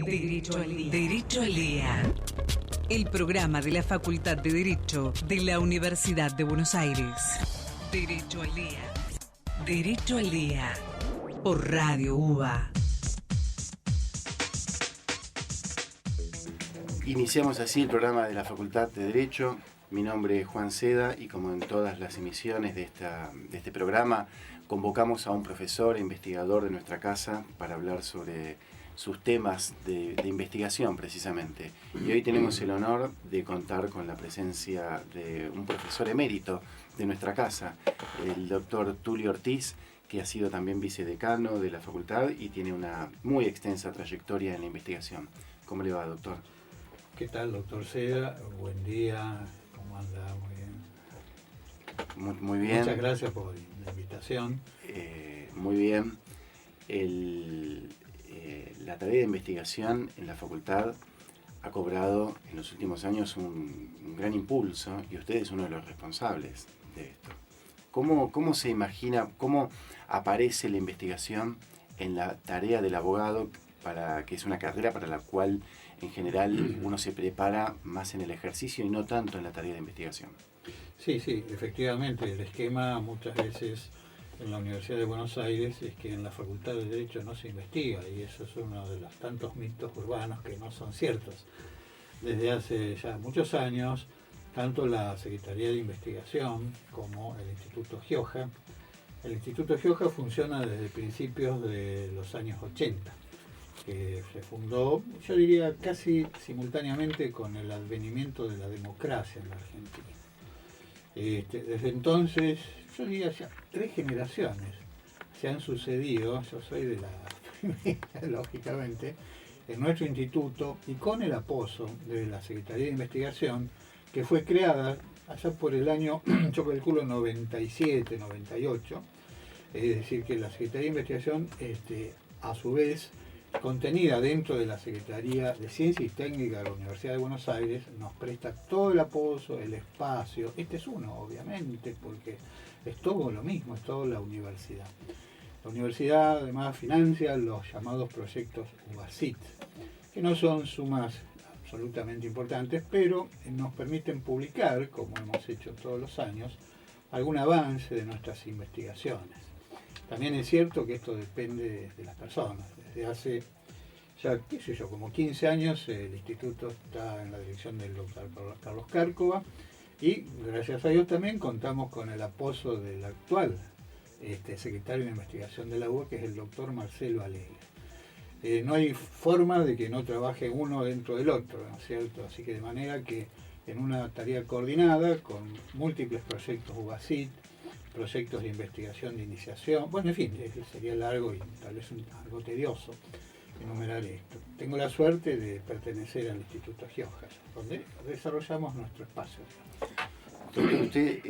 Derecho al Día. Derecho al Día. El programa de la Facultad de Derecho de la Universidad de Buenos Aires. Derecho al Día. Derecho al Día. Por Radio UBA. Iniciamos así el programa de la Facultad de Derecho. Mi nombre es Juan Seda y como en todas las emisiones de este programa, convocamos a un profesor e investigador de nuestra casa para hablar sobre sus temas de investigación precisamente. Y hoy tenemos el honor de contar con la presencia de un profesor emérito de nuestra casa, el doctor Tulio Ortiz, que ha sido también vicedecano de la facultad y tiene una muy extensa trayectoria en la investigación. ¿Cómo le va, doctor? ¿Qué tal, doctor Seda? Buen día, ¿cómo anda? Muy bien. Muy bien. Muchas gracias por la invitación. Muy bien. La tarea de investigación en la facultad ha cobrado en los últimos años un gran impulso y usted es uno de los responsables de esto. ¿Cómo se imagina, cómo aparece la investigación en la tarea del abogado, que es una carrera para la cual en general uno se prepara más en el ejercicio y no tanto en la tarea de investigación? Sí, efectivamente, el esquema muchas veces en la Universidad de Buenos Aires es que en la Facultad de Derecho no se investiga, y eso es uno de los tantos mitos urbanos que no son ciertos. Desde hace ya muchos años, tanto la Secretaría de Investigación como el Instituto Gioja. El Instituto Gioja funciona desde principios de los años 80, que se fundó, yo diría, casi simultáneamente con el advenimiento de la democracia en la Argentina. Desde entonces, yo diría ya 3 generaciones se han sucedido, yo soy de la primera, lógicamente, en nuestro instituto y con el apoyo de la Secretaría de Investigación, que fue creada allá por el año, yo calculo 97, 98, es decir, que la Secretaría de Investigación, a su vez, contenida dentro de la Secretaría de Ciencia y Técnica de la Universidad de Buenos Aires, nos presta todo el apoyo, el espacio. Este es uno, obviamente, porque es todo lo mismo, es toda la universidad. La universidad además financia los llamados proyectos UBACIT, que no son sumas absolutamente importantes, pero nos permiten publicar, como hemos hecho todos los años, algún avance de nuestras investigaciones. También es cierto que esto depende de las personas. Desde hace ya, como 15 años el instituto está en la dirección del doctor Carlos Cárcova y gracias a Dios también contamos con el apoyo del actual secretario de investigación de la UBA, que es el doctor Marcelo Alegre. No hay forma de que no trabaje uno dentro del otro, ¿no es cierto? Así que de manera que en una tarea coordinada con múltiples proyectos UBACIT, proyectos de investigación de iniciación, bueno, en fin, sería largo y tal vez algo tedioso enumerar esto. Tengo la suerte de pertenecer al Instituto Gioja, donde desarrollamos nuestro espacio. Doctor, usted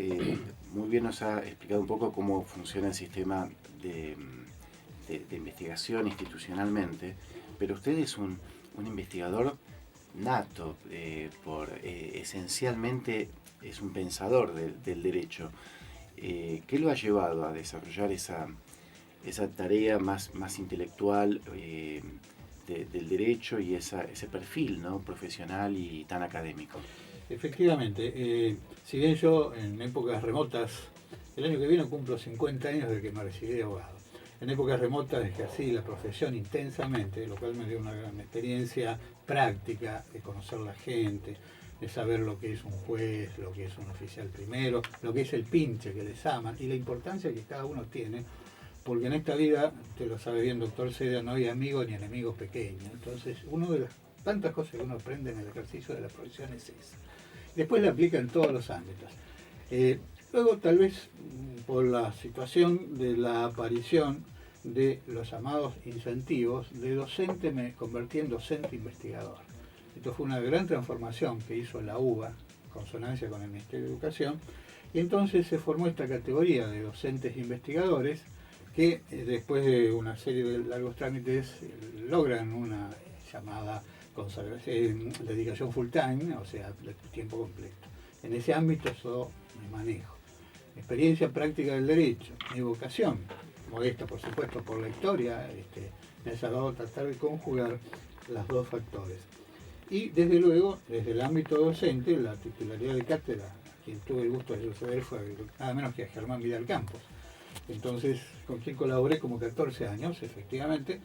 muy bien nos ha explicado un poco cómo funciona el sistema de investigación institucionalmente, pero usted es un investigador nato, esencialmente es un pensador del derecho. ¿Qué lo ha llevado a desarrollar esa tarea más intelectual del derecho y ese perfil, ¿no?, profesional y tan académico? Efectivamente, si bien yo en épocas remotas, el año que viene cumplo 50 años de que me recibí de abogado, en épocas remotas ejercí la profesión intensamente, lo cual me dio una gran experiencia práctica de conocer la gente, de saber lo que es un juez, lo que es un oficial primero, lo que es el pinche que les aman y la importancia que cada uno tiene, porque en esta vida, usted lo sabe bien, doctor Seda, no hay amigos ni enemigos pequeños. Entonces, una de las tantas cosas que uno aprende en el ejercicio de la profesión es esa. Después la aplica en todos los ámbitos. Luego, tal vez, por la situación de la aparición de los llamados incentivos, de docente me convertí en docente investigador. Esto fue una gran transformación que hizo la UBA, en consonancia con el Ministerio de Educación, y entonces se formó esta categoría de docentes investigadores que después de una serie de largos trámites logran una llamada dedicación full time, o sea, de tiempo completo. En ese ámbito yo me manejo. Mi experiencia práctica del derecho, mi vocación, modesta por supuesto por la historia, me ha salvado tratar de conjugar los dos factores. Y desde luego, desde el ámbito docente, la titularidad de cátedra, quien tuve el gusto de suceder fue nada menos que a Germán Vidal Campos. Entonces, con quien colaboré como 14 años, efectivamente.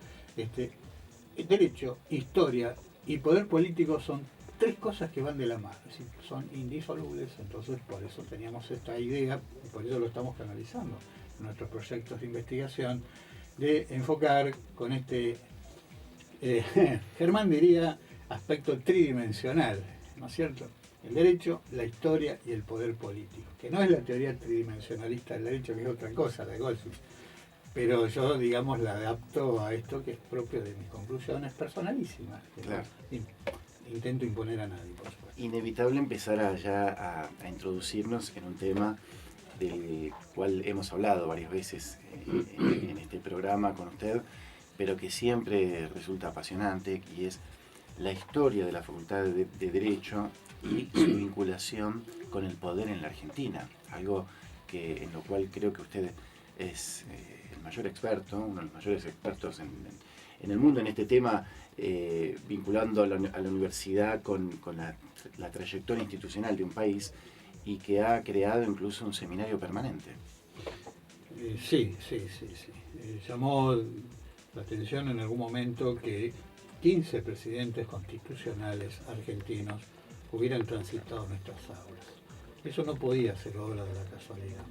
Derecho, historia y poder político son tres cosas que van de la mano, es decir, son indisolubles. Entonces por eso teníamos esta idea, y por eso lo estamos canalizando en nuestros proyectos de investigación, de enfocar con Germán diría, aspecto tridimensional, ¿no es cierto? El derecho, la historia y el poder político, que no es la teoría tridimensionalista del derecho, que es otra cosa, la de Goldsmith. Pero yo, digamos, la adapto a esto que es propio de mis conclusiones personalísimas. Claro. No intento imponer a nadie, por supuesto. Inevitable empezar a introducirnos en un tema del cual hemos hablado varias veces en este programa con usted, pero que siempre resulta apasionante, y es la historia de la Facultad de Derecho y su vinculación con el poder en la Argentina, algo en lo cual creo que usted es el mayor experto, uno de los mayores expertos en el mundo en este tema, vinculando a la universidad con la trayectoria institucional de un país, y que ha creado incluso un seminario permanente. Sí. Llamó la atención en algún momento que 15 presidentes constitucionales argentinos hubieran transitado nuestras aulas. Eso no podía ser obra de la casualidad.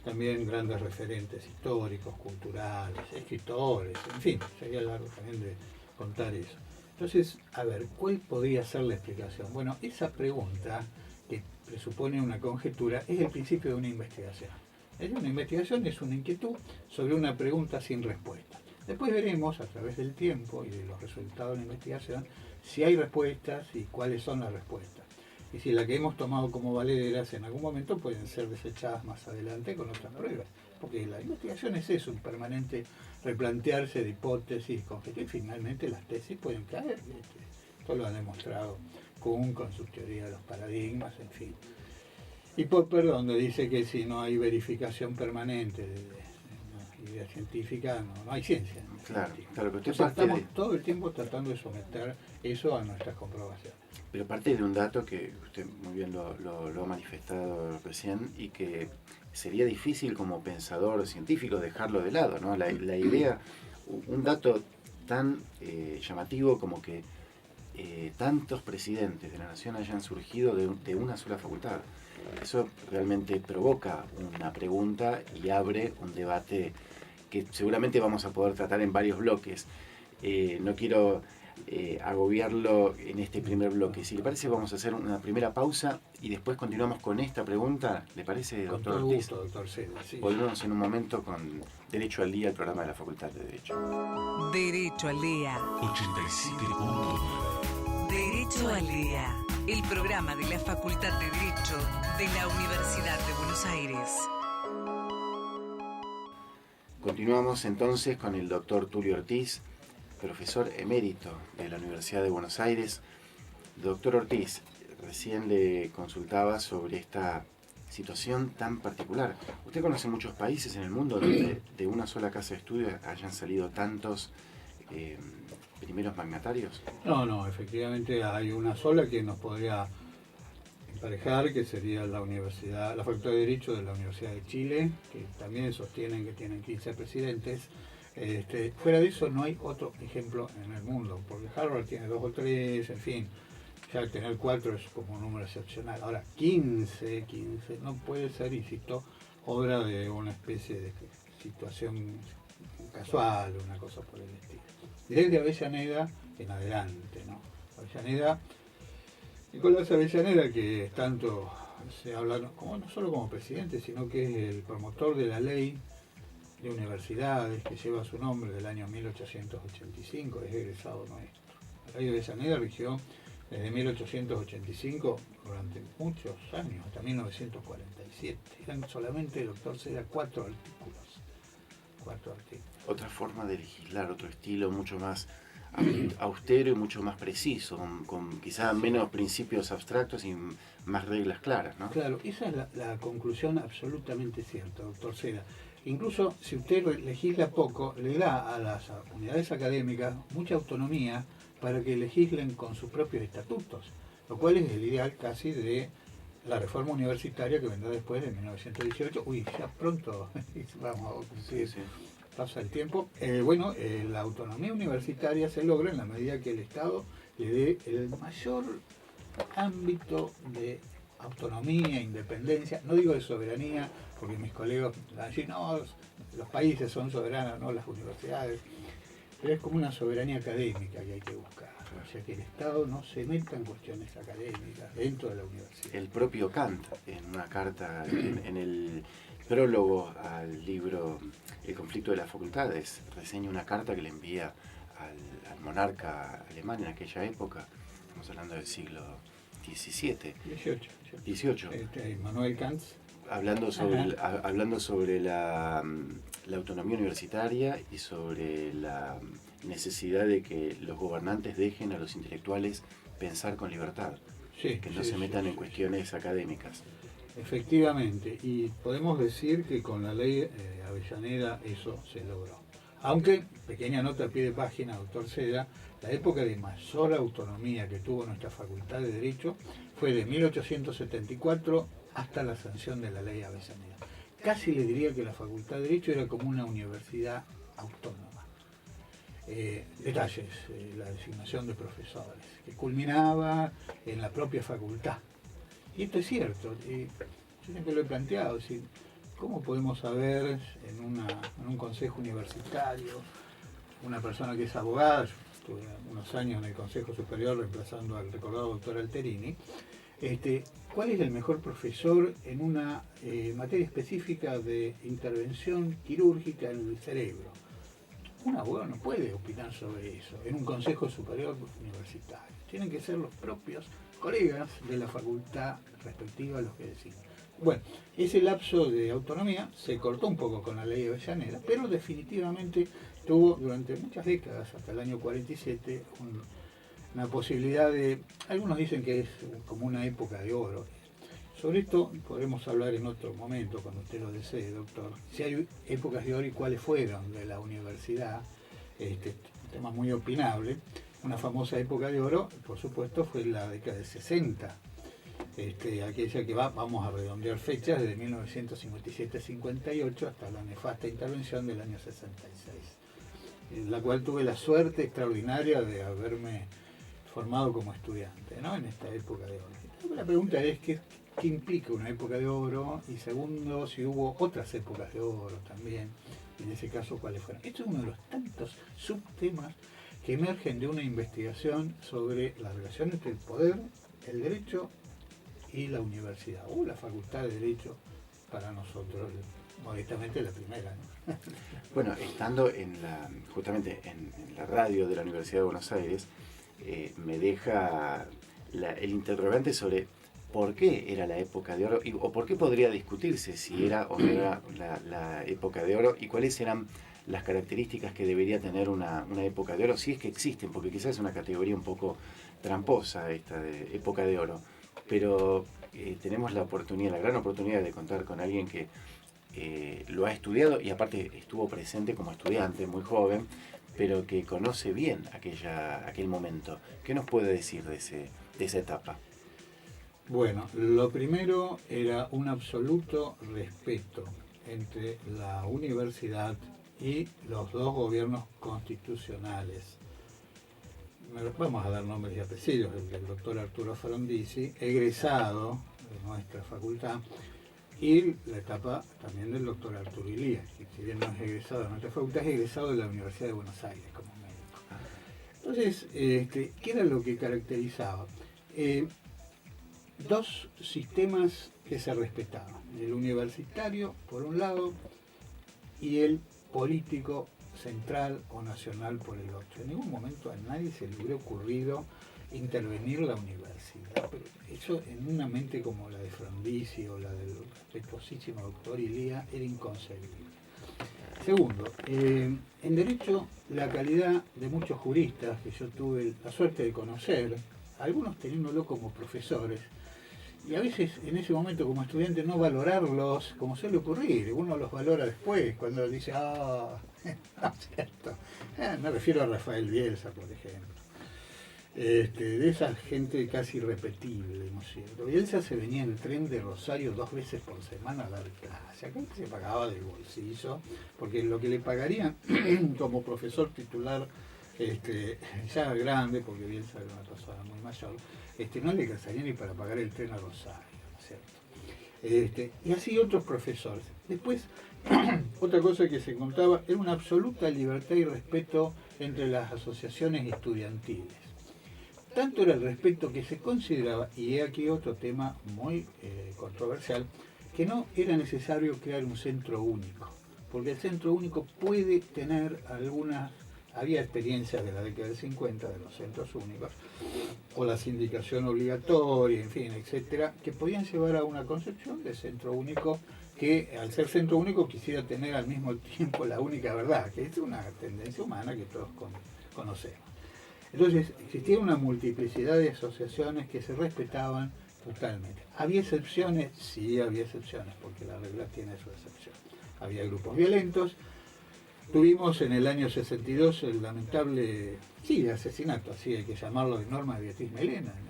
También grandes referentes históricos, culturales, escritores, en fin, sería largo también de contar eso. Entonces, a ver, ¿cuál podría ser la explicación? Bueno, esa pregunta, que presupone una conjetura, es el principio de una investigación. Una investigación es una inquietud sobre una pregunta sin respuesta. Después veremos, a través del tiempo y de los resultados de la investigación, si hay respuestas y cuáles son las respuestas. Y si las que hemos tomado como valederas en algún momento pueden ser desechadas más adelante con otras pruebas. Porque la investigación es eso, un permanente replantearse de hipótesis, conjeturas, y finalmente las tesis pueden caer. Esto lo han demostrado Kuhn con su teoría de los paradigmas, en fin. Y Popper, donde dice que si no hay verificación permanente de idea científica, no hay ciencia. Claro, pero usted estamos todo el tiempo tratando de someter eso a nuestras comprobaciones. Pero parte de un dato que usted muy bien lo ha manifestado recién, y que sería difícil como pensador científico dejarlo de lado, ¿no? La idea, un dato tan llamativo como que tantos presidentes de la nación hayan surgido de una sola facultad. Eso realmente provoca una pregunta y abre un debate que seguramente vamos a poder tratar en varios bloques. No quiero agobiarlo en este primer bloque. Si le parece, vamos a hacer una primera pausa y después continuamos con esta pregunta. ¿Le parece, doctor Ortiz? Con todo gusto, doctor Seda, sí. Volvemos en un momento con Derecho al Día, el programa de la Facultad de Derecho. Derecho al Día. 87.9. Derecho al Día, el programa de la Facultad de Derecho de la Universidad de Buenos Aires. Continuamos entonces con el doctor Tulio Ortiz, profesor emérito de la Universidad de Buenos Aires. Doctor Ortiz, recién le consultaba sobre esta situación tan particular. ¿Usted conoce muchos países en el mundo donde de una sola casa de estudio hayan salido tantos primeros magnatarios? No, efectivamente hay una sola que nos podría emparejar, que sería la Facultad de Derecho de la Universidad de Chile, que también sostienen que tienen 15 presidentes. Fuera de eso no hay otro ejemplo en el mundo, porque Harvard tiene 2 o 3, en fin, ya tener 4 es como un número excepcional. Ahora 15 no puede ser, insisto, obra de una especie de situación casual, una cosa por el estilo. Desde Avellaneda en adelante, ¿no? Nicolás Avellaneda, que tanto se habla no solo como presidente, sino que es el promotor de la ley de universidades que lleva su nombre del año 1885, es egresado nuestro. La ley de Avellaneda rigió desde 1885 durante muchos años, hasta 1947. Eran solamente, doctor Seda, 4 artículos. Otra forma de legislar, otro estilo mucho más austero y mucho más preciso, con quizá menos principios abstractos y más reglas claras, ¿no? Claro, esa es la conclusión absolutamente cierta, doctor Seda. Incluso si usted legisla poco, le da a las unidades académicas mucha autonomía para que legislen con sus propios estatutos, lo cual es el ideal casi de la reforma universitaria que vendrá después de 1918. Uy, ya pronto vamos a cumplir, pasa el tiempo. La autonomía universitaria se logra en la medida que el Estado le dé el mayor ámbito de autonomía, independencia, no digo de soberanía, porque mis colegas van a decir, no, los países son soberanos, no las universidades, pero es como una soberanía académica que hay que buscar, o sea que el Estado no se meta en cuestiones académicas dentro de la universidad. El propio Kant, en una carta, en el prólogo al libro El conflicto de las facultades, reseña una carta que le envía al monarca alemán en aquella época, estamos hablando del siglo XVII. 18. Manuel Kant. Hablando sobre la autonomía universitaria y sobre la necesidad de que los gobernantes dejen a los intelectuales pensar con libertad, que no se metan en cuestiones académicas. Efectivamente, y podemos decir que con la ley Avellaneda eso se logró. Aunque, pequeña nota a pie de página, doctor Seda, la época de mayor autonomía que tuvo nuestra Facultad de Derecho fue de 1874 hasta la sanción de la ley Avellaneda. Casi le diría que la Facultad de Derecho era como una universidad autónoma. Detalles, la designación de profesores, que culminaba en la propia facultad. Y esto es cierto, yo siempre lo he planteado, es decir, ¿cómo podemos saber en un consejo universitario, una persona que es abogada, yo estuve unos años en el Consejo Superior reemplazando al recordado doctor Alterini, cuál es el mejor profesor en una materia específica de intervención quirúrgica en el cerebro? Un abogado no puede opinar sobre eso en un Consejo Superior Universitario. Tienen que ser los propios colegas de la facultad respectiva los que deciden. Bueno, ese lapso de autonomía se cortó un poco con la ley Avellaneda, pero definitivamente tuvo durante muchas décadas, hasta el año 47, una posibilidad de... Algunos dicen que es como una época de oro. Sobre esto podremos hablar en otro momento, cuando usted lo desee, doctor. Si hay épocas de oro y cuáles fueron de la universidad, tema muy opinable. Una famosa época de oro, por supuesto, fue la década del 60. Aquella que vamos a redondear fechas, desde 1957-58 hasta la nefasta intervención del año 66, en la cual tuve la suerte extraordinaria de haberme formado como estudiante, ¿no?, en esta época de oro. La pregunta es ¿qué implica una época de oro? Y segundo, si hubo otras épocas de oro también, y en ese caso cuáles fueron. Esto es uno de los tantos subtemas que emergen de una investigación sobre la relación entre el poder, el derecho y la universidad, o la Facultad de Derecho, para nosotros, modestamente la primera, ¿no? Bueno, estando justamente en la radio de la Universidad de Buenos Aires, me deja el interrogante sobre por qué era la época de oro, o por qué podría discutirse si era o no era la época de oro, y cuáles eran las características que debería tener una época de oro, si es que existen, porque quizás es una categoría un poco tramposa esta de época de oro, pero tenemos la gran oportunidad de contar con alguien que lo ha estudiado y aparte estuvo presente como estudiante, muy joven, pero que conoce bien aquel momento. ¿Qué nos puede decir de esa etapa? Bueno, lo primero era un absoluto respeto entre la universidad y los dos gobiernos constitucionales. Vamos a dar nombres y apellidos. El doctor Arturo Frondizi, egresado de nuestra facultad, y la etapa también del doctor Arturo Ilías, que si bien no es egresado de nuestra facultad, es egresado de la Universidad de Buenos Aires como médico. Entonces, ¿qué era lo que caracterizaba? Dos sistemas que se respetaban, el universitario por un lado y el político central o nacional por el otro. En ningún momento a nadie se le hubiera ocurrido intervenir la universidad, pero eso en una mente como la de Frondizi o la del respetuosísimo doctor Ilías era inconcebible. Segundo, en derecho, la calidad de muchos juristas que yo tuve la suerte de conocer, algunos teniéndolo como profesores, y a veces en ese momento como estudiante no valorarlos como suele ocurrir, uno los valora después, cuando dice, no es cierto. Me refiero a Rafael Bielsa, por ejemplo. De esa gente casi irrepetible, ¿no es cierto? Bielsa se venía en tren de Rosario 2 veces por semana a dar clase. Acá se pagaba del bolsillo, porque lo que le pagarían como profesor titular, ya grande, porque Bielsa era una persona muy mayor, no le alcanzaría ni para pagar el tren a Rosario, ¿no es cierto? Y así otros profesores. Después, otra cosa que se contaba era una absoluta libertad y respeto entre las asociaciones estudiantiles. Tanto era el respeto que se consideraba, y he aquí otro tema muy controversial, que no era necesario crear un centro único, porque el centro único puede tener había experiencias de la década del 50 de los centros únicos, o la sindicación obligatoria, en fin, etcétera, que podían llevar a una concepción de centro único que al ser centro único quisiera tener al mismo tiempo la única verdad, que es una tendencia humana que todos conocemos. Entonces existía una multiplicidad de asociaciones que se respetaban totalmente. ¿Había excepciones? Sí, había excepciones, porque la regla tiene su excepción. Había grupos violentos. Tuvimos en el año 62 el lamentable, asesinato, así hay que llamarlo, de Norma Beatriz Melena, en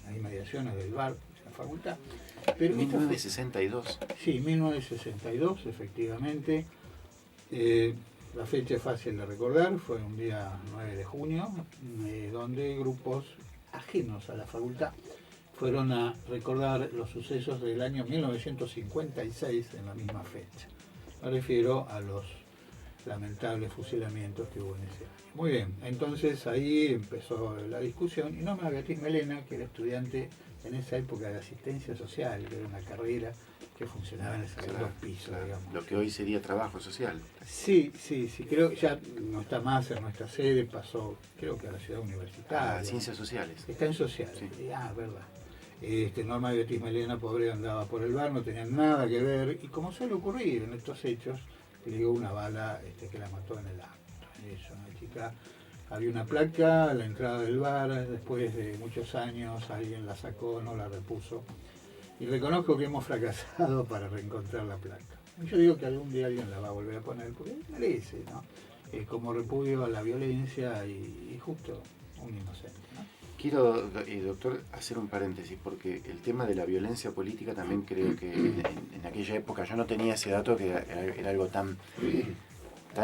las inmediaciones del bar de la facultad. Pero 1962. Sí, 1962, efectivamente. La fecha es fácil de recordar, fue un día 9 de junio, donde grupos ajenos a la facultad fueron a recordar los sucesos del año 1956 en la misma fecha. Me refiero a los lamentables fusilamientos que hubo en ese año. Muy bien, entonces ahí empezó la discusión y Norma Beatriz Melena, que era estudiante en esa época de asistencia social, que era una carrera que funcionaba en esos dos pisos, digamos. Lo que hoy sería trabajo social. Sí, creo que ya no está más en nuestra sede, pasó, creo que a la ciudad universitaria. A ciencias sociales. Está en sociales, sí. Verdad. Norma Beatriz Melena, pobre, andaba por el bar, no tenía nada que ver, y como suele ocurrir en estos hechos, le dio una bala que la mató en el acto. Es una chica. Había una placa a la entrada del bar, después de muchos años alguien la sacó, no la repuso. Y reconozco que hemos fracasado para reencontrar la placa. Yo digo que algún día alguien la va a volver a poner, porque merece, ¿no? Como repudio a la violencia y justo un inocente, ¿no? Quiero, doctor, hacer un paréntesis, porque el tema de la violencia política también creo que en aquella época, yo no tenía ese dato, que era algo tan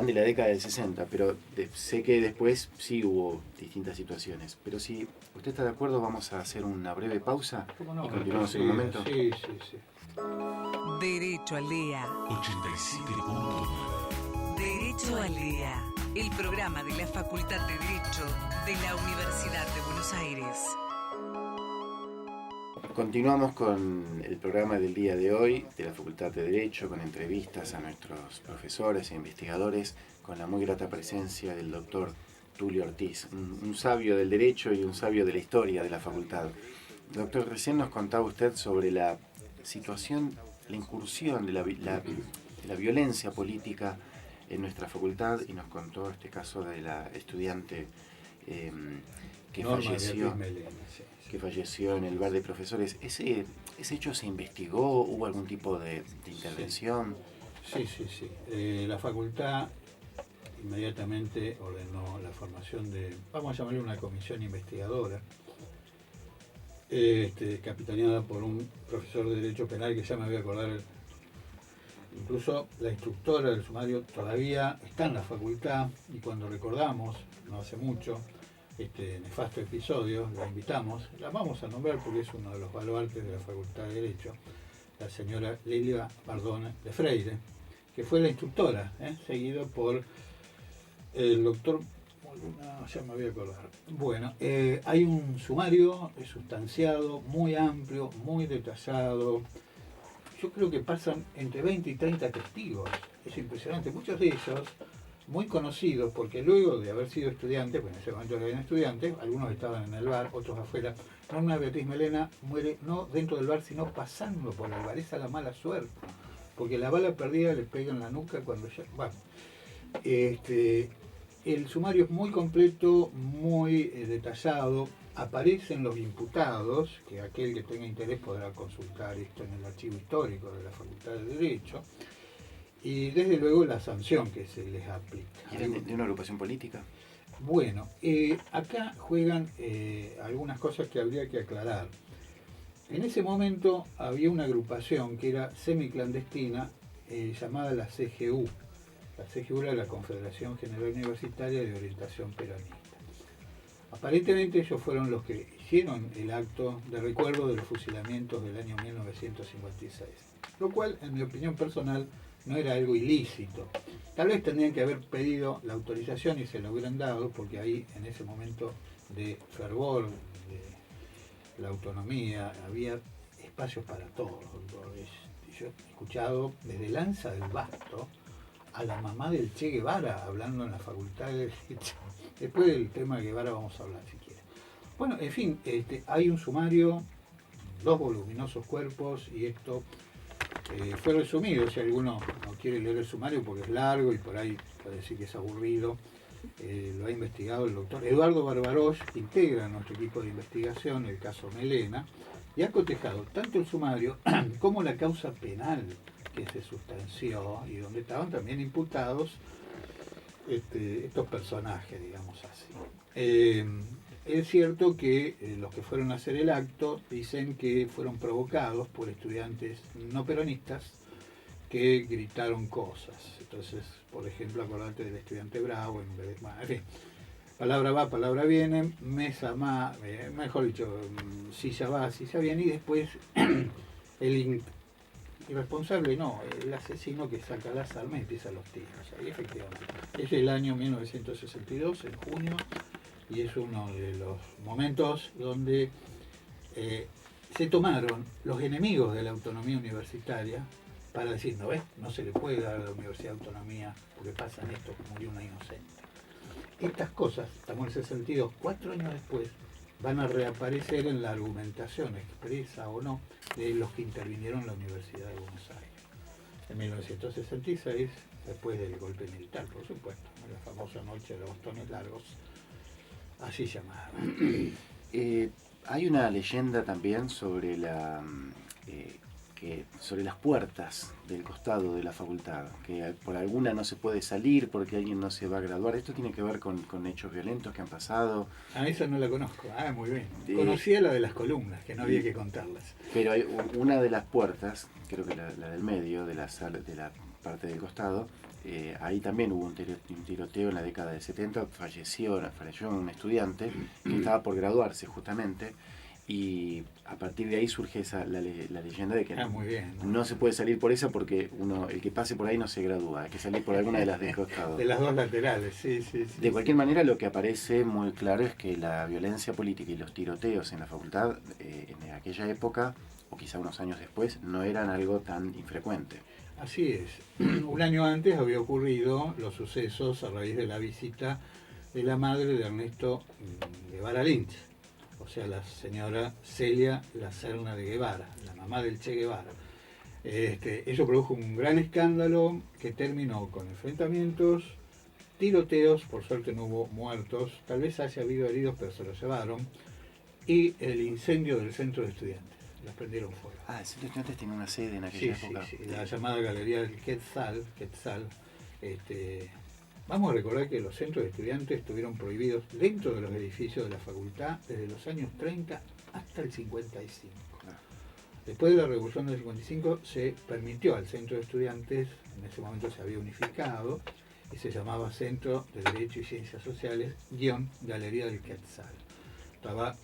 de la década del 60, pero sé que después sí hubo distintas situaciones. Pero si usted está de acuerdo, vamos a hacer una breve pausa y continuamos en un momento. Sí. Derecho al Día. 87.9. Derecho al Día. El programa de la Facultad de Derecho de la Universidad de Buenos Aires. Continuamos con el programa del día de hoy de la Facultad de Derecho, con entrevistas a nuestros profesores e investigadores, con la muy grata presencia del doctor Tulio Ortiz, un sabio del derecho y un sabio de la historia de la facultad. Doctor, recién nos contaba usted sobre la situación, la incursión de la violencia política en nuestra facultad, y nos contó este caso de la estudiante que falleció. Que falleció en el bar de profesores. ¿Ese hecho se investigó? ¿Hubo algún tipo de intervención? Sí. La facultad inmediatamente ordenó la formación de, vamos a llamarle una comisión investigadora, capitaneada por un profesor de Derecho Penal que ya me voy a acordar. Incluso la instructora del sumario todavía está en la facultad, y cuando recordamos, no hace mucho, este nefasto episodio, la invitamos, la vamos a nombrar porque es uno de los baluartes de la Facultad de Derecho, la señora Lilia Bardone de Freire, que fue la instructora, seguido por el doctor Molina, ya me voy a acordar. Bueno, hay un sumario sustanciado, muy amplio, muy detallado. Yo creo que pasan entre 20 y 30 testigos, es impresionante, muchos de ellos muy conocidos, porque luego de haber sido estudiantes, pues en ese momento eran estudiantes, algunos estaban en el bar, otros afuera. Norma Beatriz Melena muere no dentro del bar, sino pasando por el bar. Esa es la mala suerte, porque la bala perdida le pega en la nuca cuando ya... Bueno, el sumario es muy completo, muy detallado. Aparecen los imputados, que aquel que tenga interés podrá consultar esto en el archivo histórico de la Facultad de Derecho. Y desde luego la sanción que se les aplica. ¿Y eran de una agrupación política? Bueno, acá juegan algunas cosas que habría que aclarar. En ese momento había una agrupación que era semiclandestina llamada la CGU. La CGU era la Confederación General Universitaria de Orientación Peronista. Aparentemente ellos fueron los que hicieron el acto de recuerdo de los fusilamientos del año 1956, lo cual, en mi opinión personal, no era algo ilícito. Tal vez tendrían que haber pedido la autorización y se la hubieran dado, porque ahí, en ese momento de fervor, de la autonomía, había espacios para todos. Yo he escuchado desde Lanza del Basto a la mamá del Che Guevara hablando en la Facultad de Derecho. Después del tema Guevara vamos a hablar si quiere. Bueno, en fin, hay un sumario, 2 voluminosos cuerpos, y esto fue resumido. Si alguno no quiere leer el sumario porque es largo y por ahí puede decir que es aburrido, lo ha investigado el doctor Eduardo Barbarosh, que integra nuestro equipo de investigación el caso Melena, y ha cotejado tanto el sumario como la causa penal que se sustanció y donde estaban también imputados estos personajes, digamos así. Es cierto que los que fueron a hacer el acto dicen que fueron provocados por estudiantes no peronistas que gritaron cosas. Entonces, por ejemplo, acordate del estudiante Bravo, en fin, palabra va, palabra viene, mesa más, mejor dicho, silla va, silla viene, y después el irresponsable, no, el asesino que saca las armas y empieza los tiros. Ahí efectivamente. Es el año 1962, en junio, y es uno de los momentos donde se tomaron los enemigos de la autonomía universitaria para decir, no ves, no se le puede dar a la universidad autonomía porque pasan esto, murió una inocente. Estas cosas, estamos en el 62, 4 años después, van a reaparecer en la argumentación expresa o no de los que intervinieron en la Universidad de Buenos Aires. En 1966, después del golpe militar, por supuesto, en la famosa noche de los bastones largos, así llamada. Hay una leyenda también sobre sobre las puertas del costado de la facultad, que por alguna no se puede salir porque alguien no se va a graduar. ¿Esto tiene que ver con hechos violentos que han pasado? Esa no la conozco. Muy bien. Conocía la de las columnas, que no había que contarlas. Pero hay una de las puertas, creo que la del medio, de la parte del costado, ahí también hubo un tiroteo en la década del 70, falleció un estudiante que estaba por graduarse justamente, y a partir de ahí surge la leyenda de que muy bien, no se puede salir por esa porque el que pase por ahí no se gradúa, hay que salir por alguna de las de costado. De las dos laterales, sí. De cualquier manera, lo que aparece muy claro es que la violencia política y los tiroteos en la facultad en aquella época, o quizá unos años después, no eran algo tan infrecuente. Así es. Un año antes había ocurrido los sucesos a raíz de la visita de la madre de Ernesto Guevara Lynch, o sea, la señora Celia La Serna de Guevara, la mamá del Che Guevara. Eso produjo un gran escándalo que terminó con enfrentamientos, tiroteos, por suerte no hubo muertos, tal vez haya habido heridos, pero se los llevaron, y el incendio del centro de estudiantes. Los prendieron fuego. El centro de estudiantes tiene una sede en aquella época. Sí, la llamada Galería del Quetzal. Vamos a recordar que los centros de estudiantes estuvieron prohibidos dentro de los edificios de la facultad desde los años 30 hasta el 55. Después de la Revolución del 55 se permitió al centro de estudiantes, en ese momento se había unificado, y se llamaba Centro de Derecho y Ciencias Sociales, Galería del Quetzal. Estaba,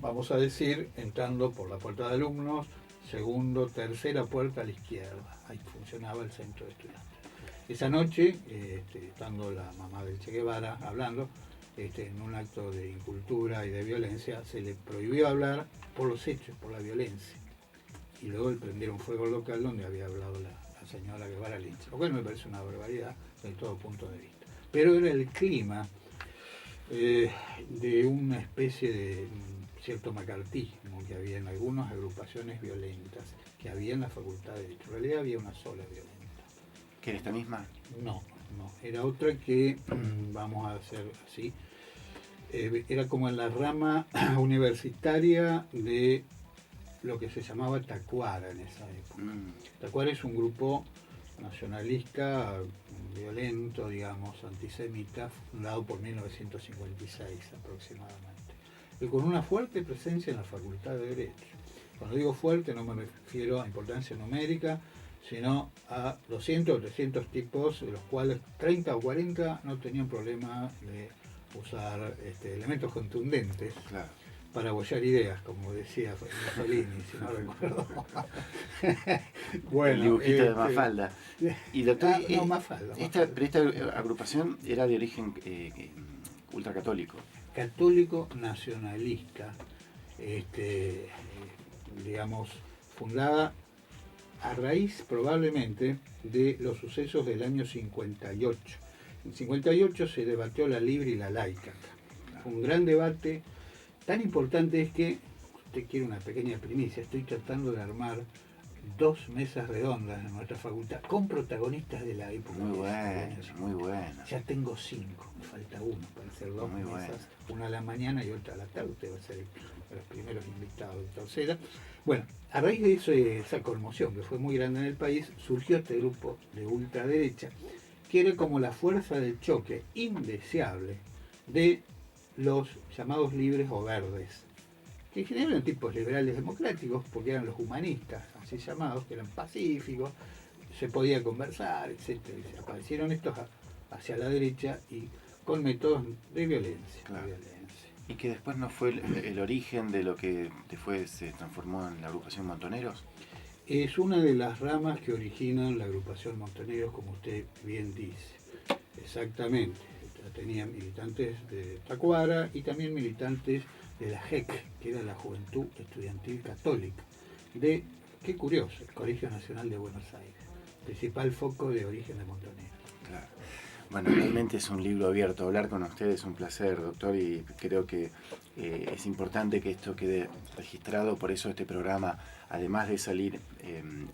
vamos a decir, entrando por la puerta de alumnos, tercera puerta a la izquierda. Ahí funcionaba el centro de estudiantes. Esa noche, estando la mamá del Che Guevara hablando, en un acto de incultura y de violencia, se le prohibió hablar por los hechos, por la violencia. Y luego le prendieron fuego al local donde había hablado la señora Guevara Lynch. Lo cual me parece una barbaridad desde todo punto de vista. Pero era el clima de una especie de cierto macartismo que había en algunas agrupaciones violentas que había en la Facultad de Derecho. En realidad había una sola violenta. ¿Que era esta misma? No, era otra que, vamos a hacer así, era como en la rama universitaria de lo que se llamaba Tacuara en esa época. Tacuara es un grupo nacionalista violento, digamos, antisemita, fundado por 1956 aproximadamente, y con una fuerte presencia en la Facultad de Derecho. Cuando digo fuerte no me refiero a importancia numérica, sino a 200 o 300 tipos, de los cuales 30 o 40 no tenían problema de usar elementos contundentes. Claro. Para apoyar ideas, como decía Mussolini, si no recuerdo. Bueno, el dibujito de Mafalda. Y doctor, no, Mafalda. Pero esta agrupación era de origen ultracatólico. Católico nacionalista, digamos, fundada a raíz probablemente de los sucesos del año 58. En 58 se debatió la libre y la laica. Fue un gran debate. Tan importante es que, usted quiere una pequeña primicia, estoy tratando de armar 2 mesas redondas en nuestra facultad con protagonistas de la época. Muy bueno. Ya tengo 5, me falta 1 para hacer 2 mesas, bueno. Una a la mañana y otra a la tarde. Usted va a ser de los primeros invitados de tercera. Bueno, a raíz de eso, esa conmoción que fue muy grande en el país, surgió este grupo de ultraderecha, que era como la fuerza del choque indeseable de los llamados libres o verdes, que en general eran tipos liberales democráticos, porque eran los humanistas, así llamados, que eran pacíficos, se podía conversar, etc. Y se aparecieron estos hacia la derecha y con métodos de violencia. Claro. ¿Y que después no fue el origen de lo que después se transformó en la agrupación Montoneros? Es una de las ramas que originan la agrupación Montoneros, como usted bien dice. Exactamente. Tenía militantes de Tacuara y también militantes de la JEC, que era la Juventud Estudiantil Católica, de, qué curioso, el Colegio Nacional de Buenos Aires, principal foco de origen de Montoneros. Claro. Bueno, realmente es un libro abierto. Hablar con ustedes es un placer, doctor, y creo que es importante que esto quede registrado. Por eso este programa, además de salir en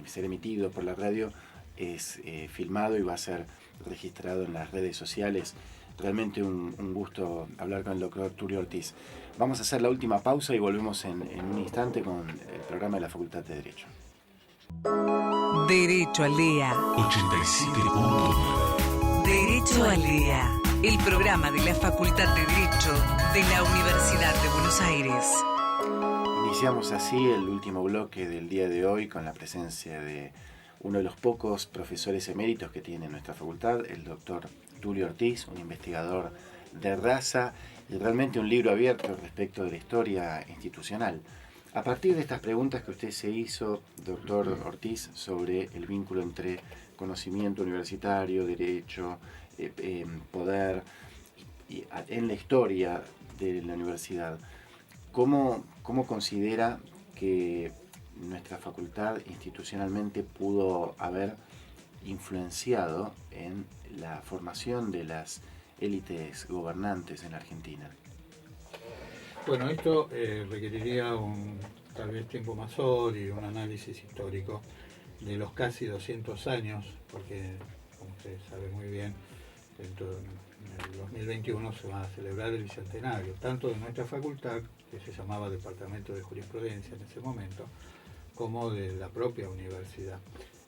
ser emitido por la radio, es filmado y va a ser registrado en las redes sociales. Realmente un gusto hablar con el doctor Tulio Ortiz. Vamos a hacer la última pausa y volvemos en un instante con el programa de la Facultad de Derecho. Derecho al Día. 87.9. Derecho al Día. El programa de la Facultad de Derecho de la Universidad de Buenos Aires. Iniciamos así el último bloque del día de hoy con la presencia de uno de los pocos profesores eméritos que tiene nuestra facultad, el doctor Tulio Ortiz, un investigador de raza y realmente un libro abierto respecto de la historia institucional. A partir de estas preguntas que usted se hizo, doctor Ortiz, sobre el vínculo entre conocimiento universitario, derecho, poder, y en la historia de la universidad, ¿cómo considera que nuestra facultad institucionalmente pudo haber influenciado en la formación de las élites gobernantes en la Argentina? Bueno, esto requeriría tal vez tiempo más sólido, un análisis histórico de los casi 200 años, porque, como usted sabe muy bien, en el 2021 se va a celebrar el bicentenario, tanto de nuestra facultad, que se llamaba Departamento de Jurisprudencia en ese momento, como de la propia universidad.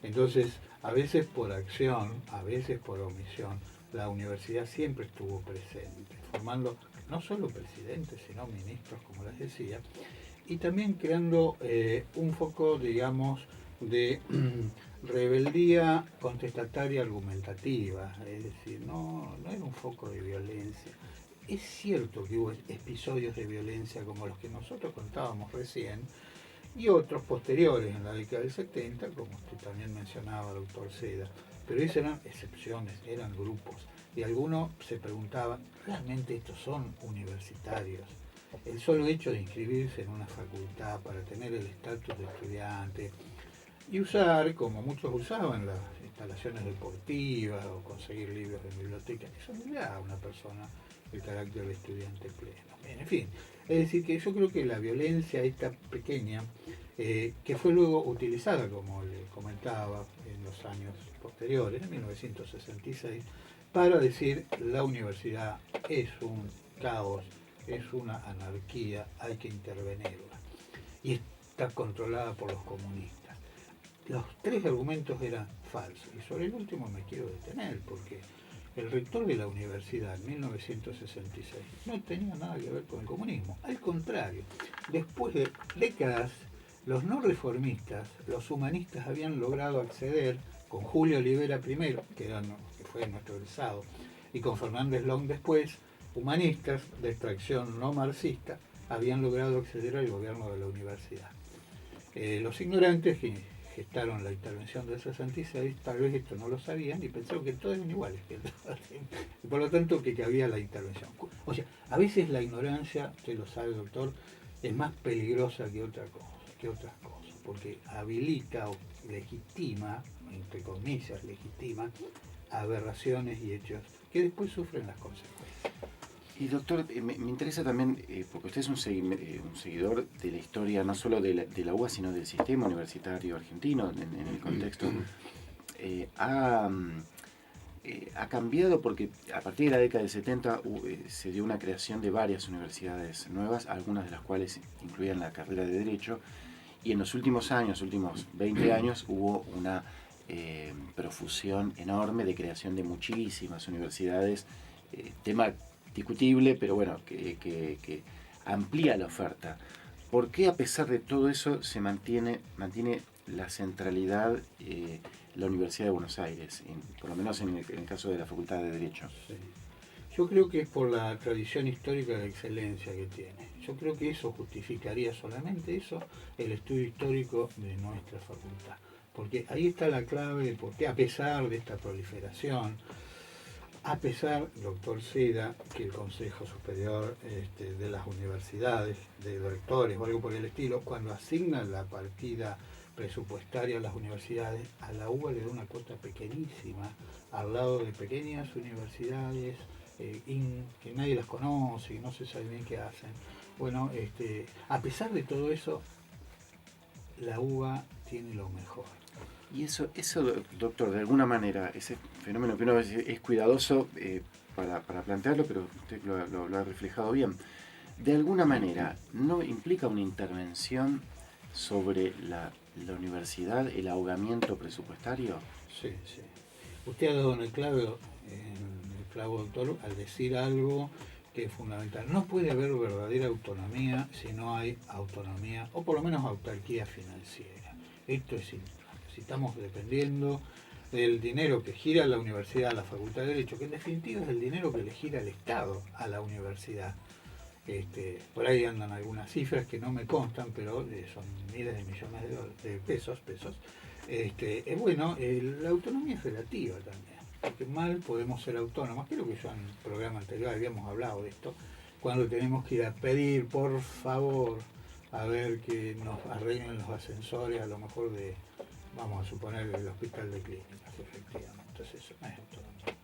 Entonces, a veces por acción, a veces por omisión, la universidad siempre estuvo presente, formando no solo presidentes, sino ministros, como les decía, y también creando un foco, digamos, de rebeldía contestataria argumentativa, es decir, no era un foco de violencia. Es cierto que hubo episodios de violencia como los que nosotros contábamos recién, y otros posteriores en la década del 70, como usted también mencionaba, doctor Seda, pero esas eran excepciones, eran grupos, y algunos se preguntaban, ¿realmente estos son universitarios? El solo hecho de inscribirse en una facultad para tener el estatus de estudiante y usar, como muchos usaban, las instalaciones deportivas o conseguir libros de biblioteca, eso no le da a una persona el carácter de estudiante pleno. En fin, es decir, que yo creo que la violencia esta pequeña, que fue luego utilizada, como le comentaba, en los años posteriores, en 1966, para decir la universidad es un caos, es una anarquía, hay que intervenirla. Y está controlada por los comunistas. Los 3 argumentos eran falso. Y sobre el último me quiero detener, porque el rector de la universidad en 1966 no tenía nada que ver con el comunismo. Al contrario, después de décadas, los no reformistas, los humanistas habían logrado acceder, con Julio Olivera primero, que fue nuestro egresado, y con Fernández Long después, humanistas de extracción no marxista, habían logrado acceder al gobierno de la universidad. Los ignorantes que gestaron la intervención del 66, tal vez esto no lo sabían y pensaron que todos eran iguales. Y por lo tanto que había la intervención. O sea, a veces la ignorancia, usted lo sabe, doctor, es más peligrosa que otras cosas, porque habilita o legitima, entre comillas, legitima aberraciones y hechos que después sufren las consecuencias. Y doctor, me interesa también, porque usted es un seguidor de la historia no solo de la UBA, sino del sistema universitario argentino en el contexto. Ha cambiado porque a partir de la década del 70 se dio una creación de varias universidades nuevas, algunas de las cuales incluían la carrera de Derecho, y en los últimos 20 años, hubo una profusión enorme de creación de muchísimas universidades, tema discutible, pero bueno, que amplía la oferta. ¿Por qué a pesar de todo eso se mantiene la centralidad la Universidad de Buenos Aires, por lo menos en el caso de la Facultad de Derecho? Sí. Yo creo que es por la tradición histórica de excelencia que tiene. Yo creo que eso justificaría solamente eso, el estudio histórico de nuestra facultad. Porque ahí está la clave de por qué, a pesar de esta proliferación, a pesar, doctor Seda, que el Consejo Superior de las Universidades, de rectores o algo por el estilo, cuando asigna la partida presupuestaria a las universidades, a la UBA le da una cuota pequeñísima, al lado de pequeñas universidades que nadie las conoce y no se sabe bien qué hacen. Bueno, a pesar de todo eso, la UBA tiene lo mejor. Y eso, doctor, de alguna manera, ese fenómeno que uno es cuidadoso para plantearlo, pero usted lo ha reflejado bien, de alguna manera, ¿no implica una intervención sobre la universidad, el ahogamiento presupuestario? Sí. Usted ha dado en el clavo, doctor, al decir algo que es fundamental. No puede haber verdadera autonomía si no hay autonomía, o por lo menos autarquía financiera. Esto es importante. Si estamos dependiendo del dinero que gira la universidad, a la Facultad de Derecho, que en definitiva es el dinero que le gira el Estado a la universidad. Por ahí andan algunas cifras que no me constan, pero son miles de millones de pesos. Bueno, la autonomía es relativa también, porque mal podemos ser autónomos. Creo que yo en el programa anterior habíamos hablado de esto, cuando tenemos que ir a pedir, por favor, a ver que nos arreglen los ascensores, a lo mejor vamos a suponer, el hospital de clínicas, efectivamente. Entonces eso no es autonomía.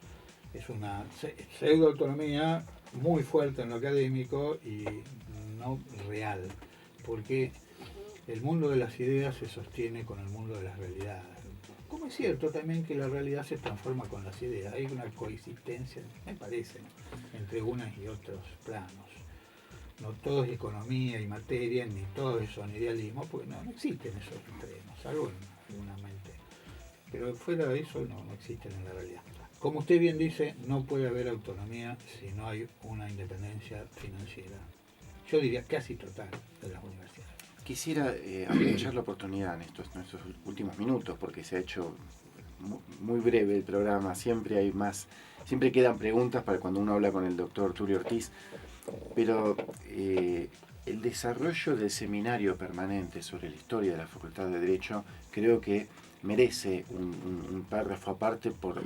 Es una pseudo-autonomía muy fuerte en lo académico y no real, porque el mundo de las ideas se sostiene con el mundo de las realidades. Como es cierto también que la realidad se transforma con las ideas. Hay una coexistencia, me parece, ¿no?, entre unas y otros planos. No todo es economía y materia, ni todo son idealismo, porque no existen esos extremos, salvo en alguna mente. Pero fuera de eso no existen en la realidad. Como usted bien dice, no puede haber autonomía si no hay una independencia financiera, yo diría casi total, de las universidades. Quisiera aprovechar la oportunidad en estos últimos minutos, porque se ha hecho muy breve el programa, siempre quedan preguntas para cuando uno habla con el doctor Tulio Ortiz, pero el desarrollo del seminario permanente sobre la historia de la Facultad de Derecho creo que merece un párrafo aparte por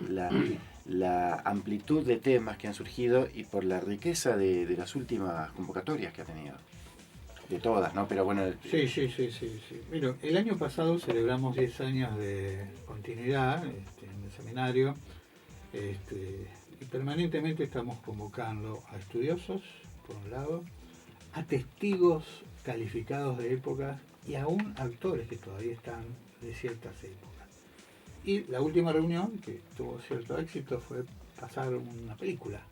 la amplitud de temas que han surgido y por la riqueza de las últimas convocatorias que ha tenido. De todas, ¿no? Pero bueno... Sí. Mira, el año pasado celebramos 10 años de continuidad en el seminario y permanentemente estamos convocando a estudiosos, por un lado, a testigos calificados de épocas y aún actores que todavía están de ciertas épocas. Y la última reunión, que tuvo cierto éxito, fue pasar una película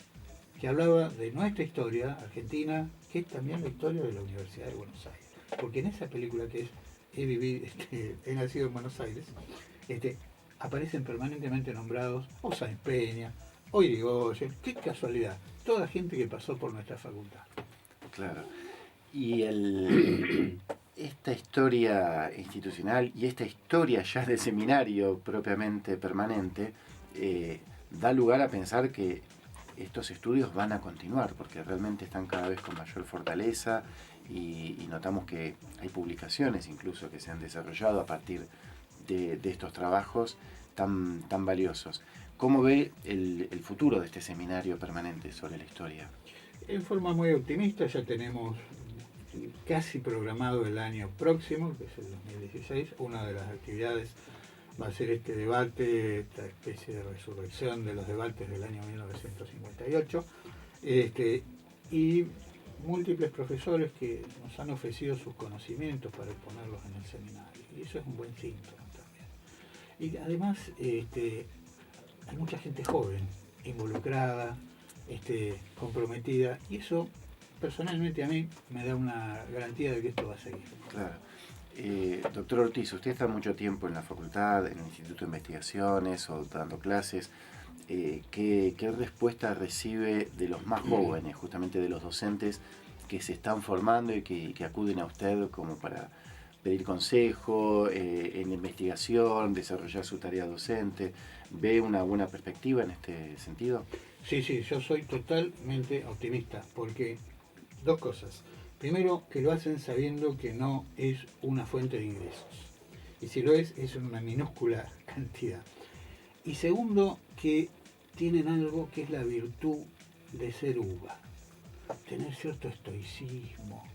que hablaba de nuestra historia argentina, que es también la historia de la Universidad de Buenos Aires. Porque en esa película que es He nacido en Buenos Aires, aparecen permanentemente nombrados, o Sáenz Peña, o Irigoyen, qué casualidad, toda gente que pasó por nuestra facultad. Claro. Y esta historia institucional y esta historia ya de seminario propiamente permanente da lugar a pensar que estos estudios van a continuar, porque realmente están cada vez con mayor fortaleza y notamos que hay publicaciones incluso que se han desarrollado a partir de estos trabajos tan valiosos. ¿Cómo ve el futuro de este seminario permanente sobre la historia? En forma muy optimista, ya tenemos casi programado el año próximo, que es el 2016. Una de las actividades va a ser este debate, esta especie de resurrección de los debates del año 1958, y múltiples profesores que nos han ofrecido sus conocimientos para exponerlos en el seminario, y eso es un buen síntoma también. Y además hay mucha gente joven, involucrada, comprometida, y eso personalmente a mí me da una garantía de que esto va a seguir. Claro. Doctor Ortiz, usted está mucho tiempo en la facultad, en el Instituto de Investigaciones o dando clases. ¿Qué respuesta recibe de los más jóvenes, justamente de los docentes que se están formando y que acuden a usted como para pedir consejo en investigación, desarrollar su tarea docente? ¿Ve una buena perspectiva en este sentido? Sí, yo soy totalmente optimista, porque dos cosas. Primero, que lo hacen sabiendo que no es una fuente de ingresos. Y si lo es una minúscula cantidad. Y segundo, que tienen algo que es la virtud de ser uva. Tener cierto estoicismo,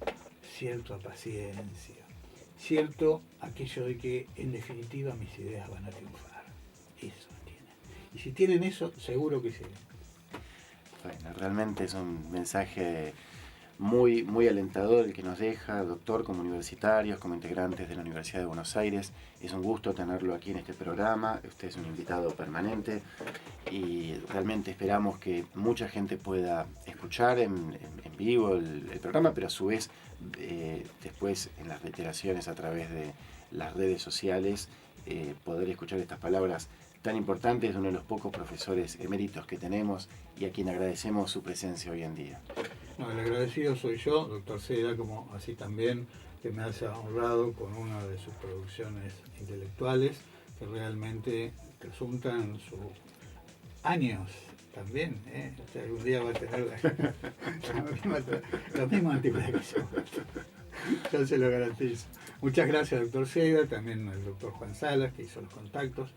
cierta paciencia, cierto aquello de que en definitiva mis ideas van a triunfar. Eso tienen. Y si tienen eso, seguro que siguen. Bueno, realmente es un mensaje muy alentador el que nos deja, doctor, como universitarios, como integrantes de la Universidad de Buenos Aires. Es un gusto tenerlo aquí en este programa. Usted es un invitado permanente y realmente esperamos que mucha gente pueda escuchar en vivo el programa, pero a su vez después en las reiteraciones a través de las redes sociales poder escuchar estas palabras tan importantes de uno de los pocos profesores eméritos que tenemos y a quien agradecemos su presencia hoy en día. No, el agradecido soy yo, doctor Seda, como así también que me haya honrado con una de sus producciones intelectuales que realmente resultan sus años también, O sea, algún día va a tener los mismos anticuarios. Yo se lo garantizo. Muchas gracias, doctor Seda, también al doctor Juan Salas, que hizo los contactos,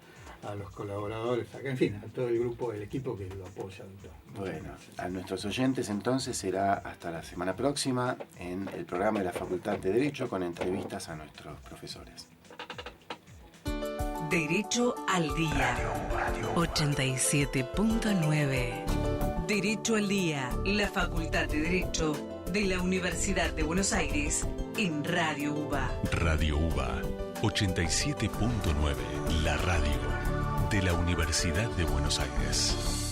a los colaboradores acá, en fin, a todo el grupo, el equipo que lo apoya, doctor. Bueno, a nuestros oyentes entonces será hasta la semana próxima en el programa de la Facultad de Derecho con entrevistas a nuestros profesores. Derecho al Día 87.9. Derecho al Día, la Facultad de Derecho de la Universidad de Buenos Aires en Radio UBA. Radio UBA 87.9, la radio de la Universidad de Buenos Aires.